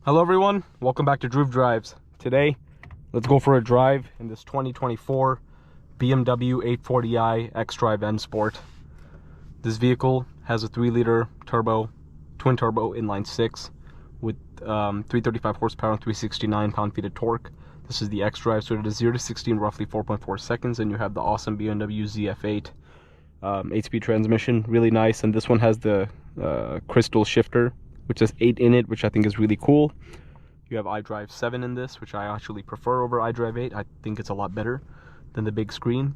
Hello everyone, welcome back to Drives. Today, let's go for a drive in this 2024 BMW 840i xDrive M Sport. This vehicle has a 3-liter turbo, twin turbo inline 6 with 335 horsepower and 369 pound-feet of torque. This is the xDrive, so it is 0 to 60 in roughly 4.4 seconds, and you have the awesome BMW ZF8 8-speed transmission, really nice. And this one has the crystal shifter, which has 8 in it, which I think is really cool. You have iDrive 7 in this, which I actually prefer over iDrive 8. I think it's a lot better than the big screen,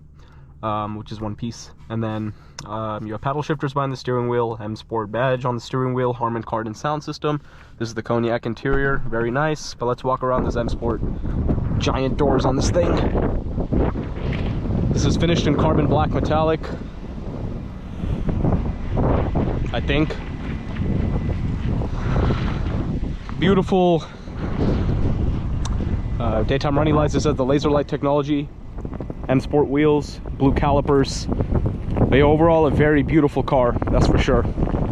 which is one piece. And then you have paddle shifters behind the steering wheel, M Sport badge on the steering wheel, Harman Kardon sound system. This is the cognac interior, very nice. But let's walk around this M Sport. Giant doors on this thing. This is finished in carbon black metallic, I think. Beautiful daytime running lights. This has the laser light technology, M Sport wheels, blue calipers. But overall, a very beautiful car, that's for sure.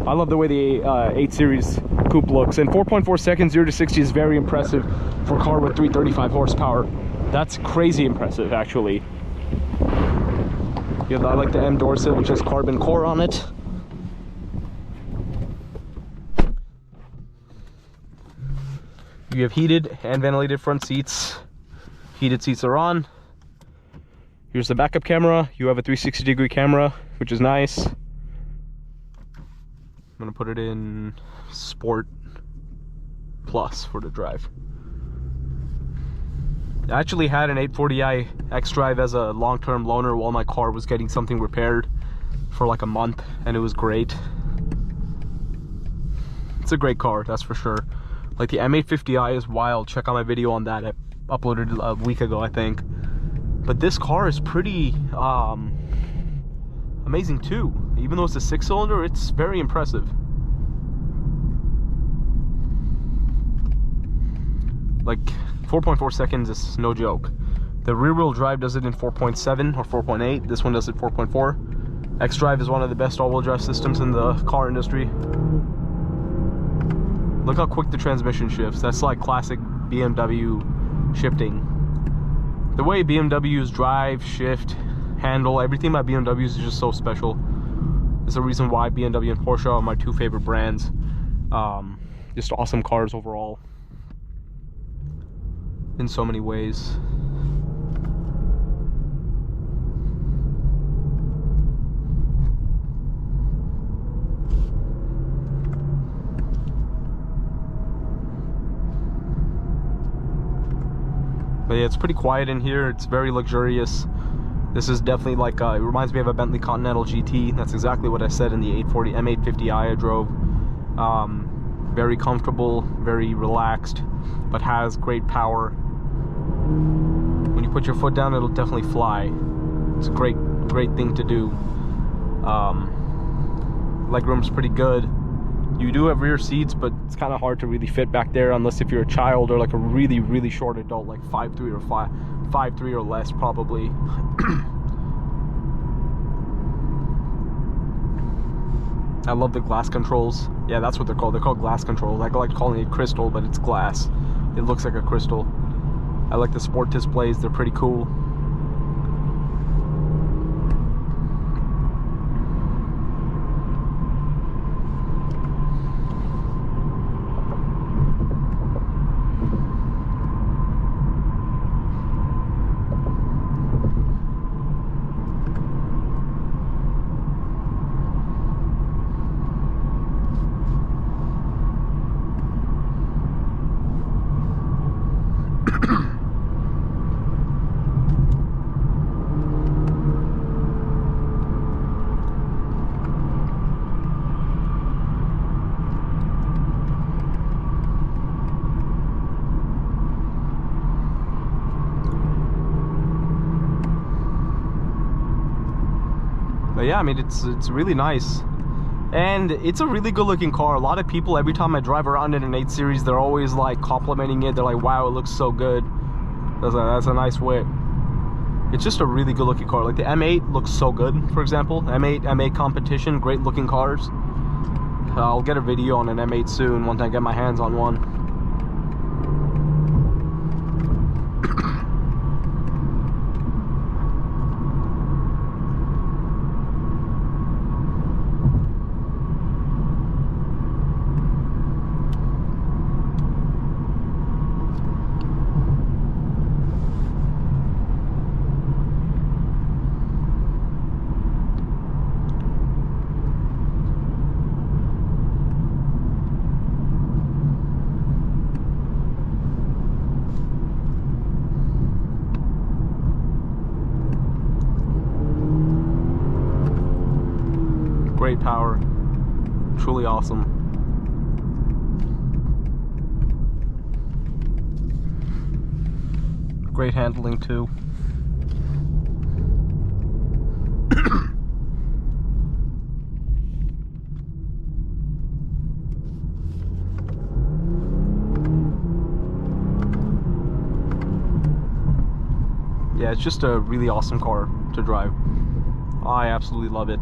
I love the way the 8 Series Coupe looks. And 4.4 seconds 0 to 60 is very impressive for a car with 335 horsepower. That's crazy impressive, actually. Yeah, I like the M Dorset, which has carbon core on it. You have heated and ventilated front seats. Heated seats are on. Here's the backup camera. You have a 360-degree camera, which is nice. I'm gonna put it in Sport Plus for the drive. I actually had an 840i xDrive as a long-term loaner while my car was getting something repaired for like a month, and it was great. It's a great car, that's for sure. Like the M850i is wild. Check out my video on that. I uploaded a week ago, I think. But this car is pretty amazing too. Even though it's a 6-cylinder, it's very impressive. Like 4.4 seconds is no joke. The rear-wheel drive does it in 4.7 or 4.8. This one does it 4.4. xDrive is one of the best all-wheel drive systems in the car industry. Look how quick the transmission shifts. That's like classic BMW shifting. The way BMWs drive, shift, handle, everything about BMWs is just so special. It's the reason why BMW and Porsche are my 2 favorite brands. Just awesome cars overall, in so many ways. But yeah, it's pretty quiet in here. It's very luxurious. This is definitely like, it reminds me of a Bentley Continental GT. That's exactly what I said in the M850i I drove. Very comfortable, very relaxed, but has great power. When you put your foot down, it'll definitely fly. It's a great thing to do. Legroom's pretty good. You do have rear seats, but it's kind of hard to really fit back there unless if you're a child or like a really short adult, like 5'3" or 5'3" or less, probably. I love the glass controls. Yeah, that's what they're called. They're called glass controls. I like calling it crystal, but it's glass. It looks like a crystal. I like the sport displays. They're pretty cool. But yeah, I mean, it's really nice, and it's a really good looking car. A lot of people, every time I drive around in an 8 Series, they're always like complimenting it. They're like, wow, it looks so good. That's a nice way. It's just a really good looking car. Like the M8 looks so good, for example. M8 competition, great looking cars. I'll get a video on an M8 soon once I get my hands on one. great power, truly awesome. Great handling too. Yeah, it's just a really awesome car to drive. I absolutely love it.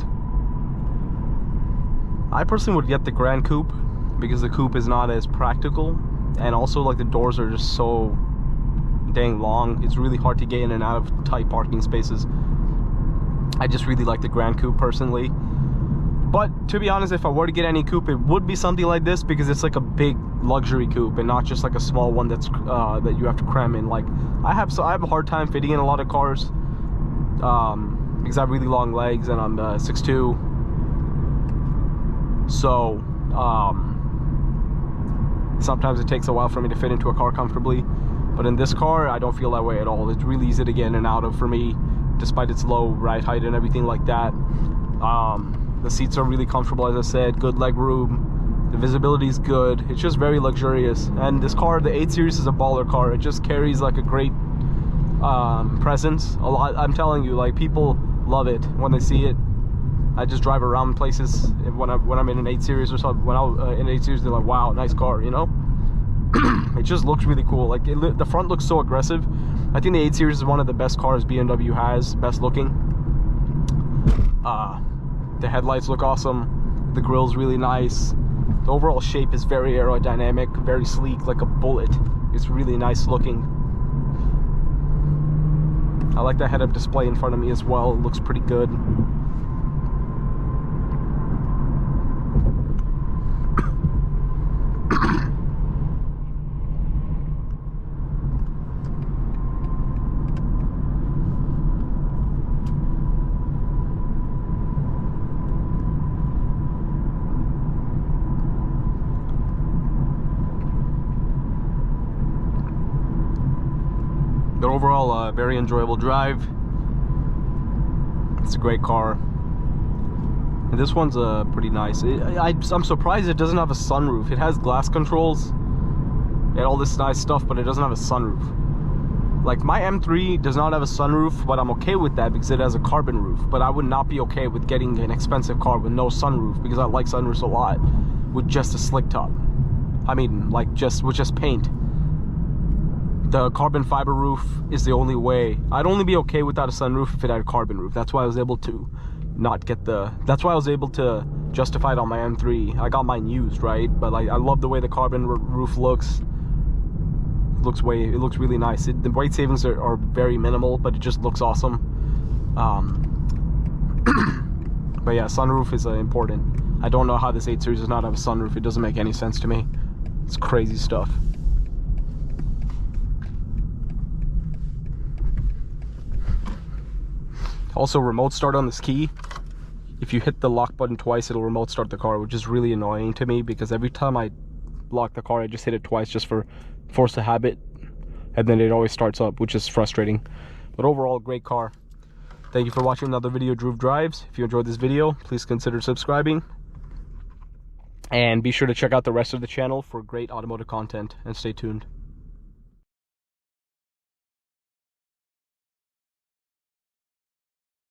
I personally would get the Grand Coupe because the Coupe is not as practical, and also like the doors are just so dang long. It's really hard to get in and out of tight parking spaces. I just really like the Grand Coupe personally. But to be honest, if I were to get any coupe, it would be something like this because it's like a big luxury coupe and not just like a small one that's that you have to cram in. Like I have a hard time fitting in a lot of cars because I have really long legs and I'm 6'2". So sometimes it takes a while for me to fit into a car comfortably. But in this car, I don't feel that way at all. It's really easy to get in and out of for me, despite its low ride height and everything like that. The seats are really comfortable, as I said, good leg room. The visibility is good. It's just very luxurious. And this car, the 8 Series, is a baller car. It just carries like a great presence. A lot. I'm telling you, like people love it when they see it. I just drive around places when I'm in an 8 Series or something. When I'm in an 8 Series, they're like, "Wow, nice car," you know. It just looks really cool. Like the front looks so aggressive. I think the 8 Series is one of the best cars BMW has, best looking. The headlights look awesome. The grill's really nice. The overall shape is very aerodynamic, very sleek, like a bullet. It's really nice looking. I like the head-up display in front of me as well. It looks pretty good. But overall, very enjoyable drive. It's a great car. And this one's pretty nice. I'm surprised it doesn't have a sunroof. It has glass controls and all this nice stuff, but it doesn't have a sunroof. Like my M3 does not have a sunroof, but I'm okay with that because it has a carbon roof. But I would not be okay with getting an expensive car with no sunroof because I like sunroofs a lot, with just a slick top. I mean, like with just paint. The carbon fiber roof is the only way. I'd only be okay without a sunroof if it had a carbon roof. That's why I was able to not get that's why I was able to justify it on my M3. I got mine used, right? But like, I love the way the carbon roof looks. It looks really nice. The weight savings are very minimal, but it just looks awesome. But yeah, sunroof is important. I don't know how this 8 Series does not have a sunroof. It doesn't make any sense to me. It's crazy stuff. Also, remote start on this key. If you hit the lock button twice, it'll remote start the car, which is really annoying to me because every time I lock the car, I just hit it twice just for force of habit, and then it always starts up, which is frustrating. But overall, great car. Thank you for watching another video of Dhruv Drives. If you enjoyed this video, please consider subscribing. And be sure to check out the rest of the channel for great automotive content, and stay tuned.